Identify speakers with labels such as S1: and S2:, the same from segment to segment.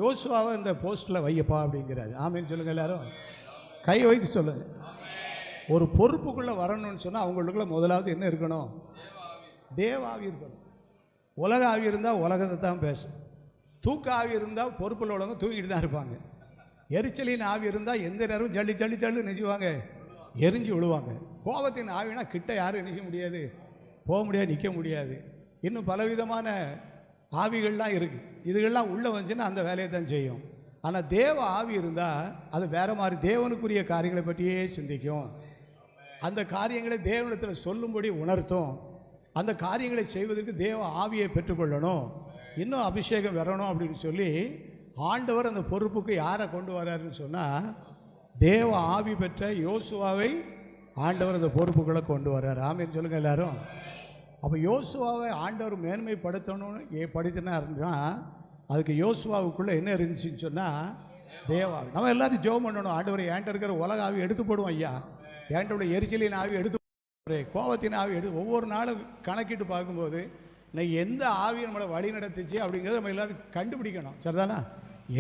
S1: யோசுவாவை இந்த போஸ்ட்டில் வையப்பா அப்படிங்கிறாரு. ஆமேன்னு சொல்லுங்கள். எல்லாரும் கை வைத்து சொல்லுங்கள். ஒரு பொறுப்புக்குள்ளே வரணும்னு சொன்னால் அவங்களுக்குள்ள முதலாவது என்ன இருக்கணும்? தேவ ஆவி இருக்கணும். உலக ஆவி இருந்தால் உலகத்தை தான் பேசும். தூக்க ஆவி இருந்தால் பொறுப்பில் உள்ளவங்க தூங்கிட்டு தான் இருப்பாங்க. எரிச்சலின் ஆவி இருந்தால் எந்த நேரமும் ஜல்லி ஜல்லி ஜல்லு நினைச்சுவாங்க, எரிஞ்சு விழுவாங்க. கோபத்தின் ஆவினா கிட்ட யாரும் நிற்க முடியாது, போக முடியாது, நிற்க முடியாது. இன்னும் பலவிதமான ஆவிகள்லாம் இருக்குது. இதுகள்லாம் உள்ளே வந்துச்சுன்னா அந்த வேலையை தான் செய்யும். ஆனால் தேவ ஆவி இருந்தால் அது வேறு மாதிரி தேவனுக்குரிய காரியங்களை பற்றியே சிந்திக்கும். அந்த காரியங்களை தேவனிடத்தில் சொல்லும்படி உணர்த்தும். அந்த காரியங்களை செய்வதற்கு தேவ ஆவியை பெற்றுக்கொள்ளணும், இன்னும் அபிஷேகம் வரணும் அப்படின்னு சொல்லி ஆண்டவர் அந்த பொறுப்புக்கு யாரை கொண்டு வர்றாருன்னு சொன்னால் தேவ ஆவி பெற்ற யோசுவாவை ஆண்டவர் அந்த பொறுப்புகளை கொண்டு வர்றார். ஆமேன்னு சொல்லுங்கள் எல்லாரும். அப்போ யோசுவாவை ஆண்டவர் மேன்மைப்படுத்தணும்னு படுத்தினாருன்னா அதுக்கு யோசுவாவுக்குள்ளே என்ன இருந்துச்சுன்னு சொன்னால் தேவாவி. நம்ம எல்லாரும் ஜெபம் பண்ணணும். ஆண்டவரை ஏன்ட்ட இருக்கிற உலக ஆவி எடுத்து போடுவோம் ஐயா, ஏன்ட்ட எரிச்சலின் ஆவி எடுத்து, கோபத்தின் ஆவி எடுத்து, ஒவ்வொரு நாளும் கணக்கிட்டு பார்க்கும்போது இன்னைக்கு எந்த ஆவி நம்மளை வழி நடத்துச்சு அப்படிங்கிறத நம்ம எல்லோரும் கண்டுபிடிக்கணும். சரிதானா?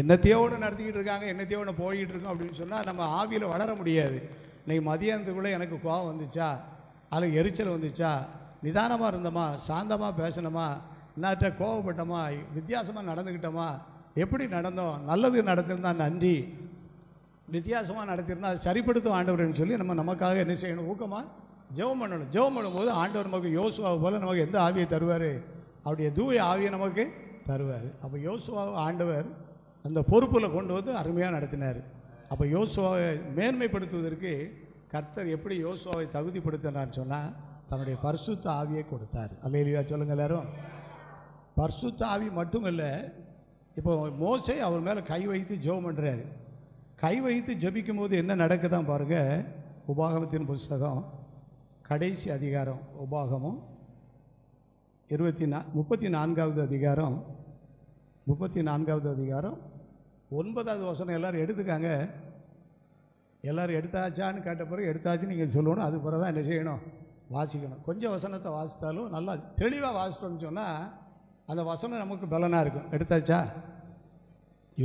S1: என்னத்தையோடு நடத்திக்கிட்டு இருக்காங்க, என்னத்தையோடு போய்கிட்டு இருக்கோம் அப்படின்னு சொன்னால் நம்ம ஆவியில் வளர முடியாது. இன்றைக்கி மதியானத்துக்குள்ளே எனக்கு கோபம் வந்துச்சா, அதில் எரிச்சல் வந்துச்சா, நிதானமாக இருந்தோமா, சாந்தமாக பேசணுமா, இன்னாட்ட கோவப்பட்டோமா, வித்தியாசமாக நடந்துக்கிட்டோமா, எப்படி நடந்தோம், நல்லது நடத்திருந்தா நன்றி, வித்தியாசமாக நடத்திருந்தால் அது சரிப்படுத்தும் ஆண்டவர்னு சொல்லி நம்ம நமக்காக என்ன செய்யணும்? ஊக்கமாக ஜெபம் பண்ணணும். ஜெபம் பண்ணும்போது ஆண்டவர் நமக்கு யோசுவாவை போல் நமக்கு எந்த ஆவியை தருவார்? அவருடைய தூய ஆவியை நமக்கு தருவார். அப்போ யோசுவாவை ஆண்டவர் அந்த பொறுப்பில் கொண்டு வந்து அருமையாக நடத்தினார். அப்போ யோசுவாவை மேன்மைப்படுத்துவதற்கு கர்த்தர் எப்படி யோசுவாவை தகுதிப்படுத்தினார்னு சொன்னால் தன்னுடைய பரிசுத்த ஆவியை கொடுத்தார். அல்லேலூயா சொல்லுங்கள் எல்லாரும். பரிசுத்த ஆவி மட்டும் இல்லை, இப்போ மோசே அவர் மேலே கை வைத்து ஜெபம் பண்ணுறாரு. கை வைத்து ஜெபிக்கும் போது என்ன நடக்குதான் பாருங்கள். உபாகமத்தின் புஸ்தகம் கடைசி அதிகாரம், உபாகமம் 34வது அதிகாரம், 34வது அதிகாரம் 9வது வசனம். எல்லோரும் எடுத்துக்காங்க. எல்லோரும் எடுத்தாச்சான்னு கேட்ட பிறகு எடுத்தாச்சுன்னு நீங்கள் சொல்லணும். அது பிறகு தான் என்ன செய்யணும்? வாசிக்கணும். கொஞ்சம் வசனத்தை வாசித்தாலும் நல்லா தெளிவாக வாசிட்டோம்னு சொன்னால் அந்த வசனம் நமக்கு பலனாக இருக்கும். எடுத்தாச்சா?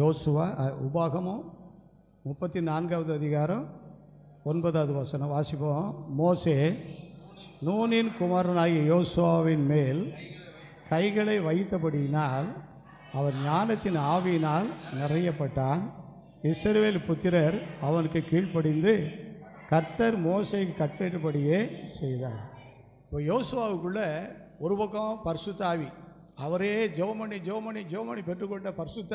S1: யோசுவா உபாகமம் 34வது அதிகாரம் 9வது வசனம் வாசிப்போம். மோசே நூனின் குமாரனாகிய யோசுவாவின் மேல் கைகளை வைத்தபடியினால் அவர் ஞானத்தின் ஆவியினால் நிறையப்பட்டான். இஸ்ரவேல் புத்திரர் அவனுக்கு கீழ்ப்படிந்து கர்த்தர் மோசேக்கு கட்டளையிட்டபடியே செய்தார். இப்போ யோசுவாவுக்குள்ளே ஒரு பக்கம் பரிசுத்த ஆவி, அவரே ஜெபமணி பெற்றுக்கொண்ட பரிசுத்த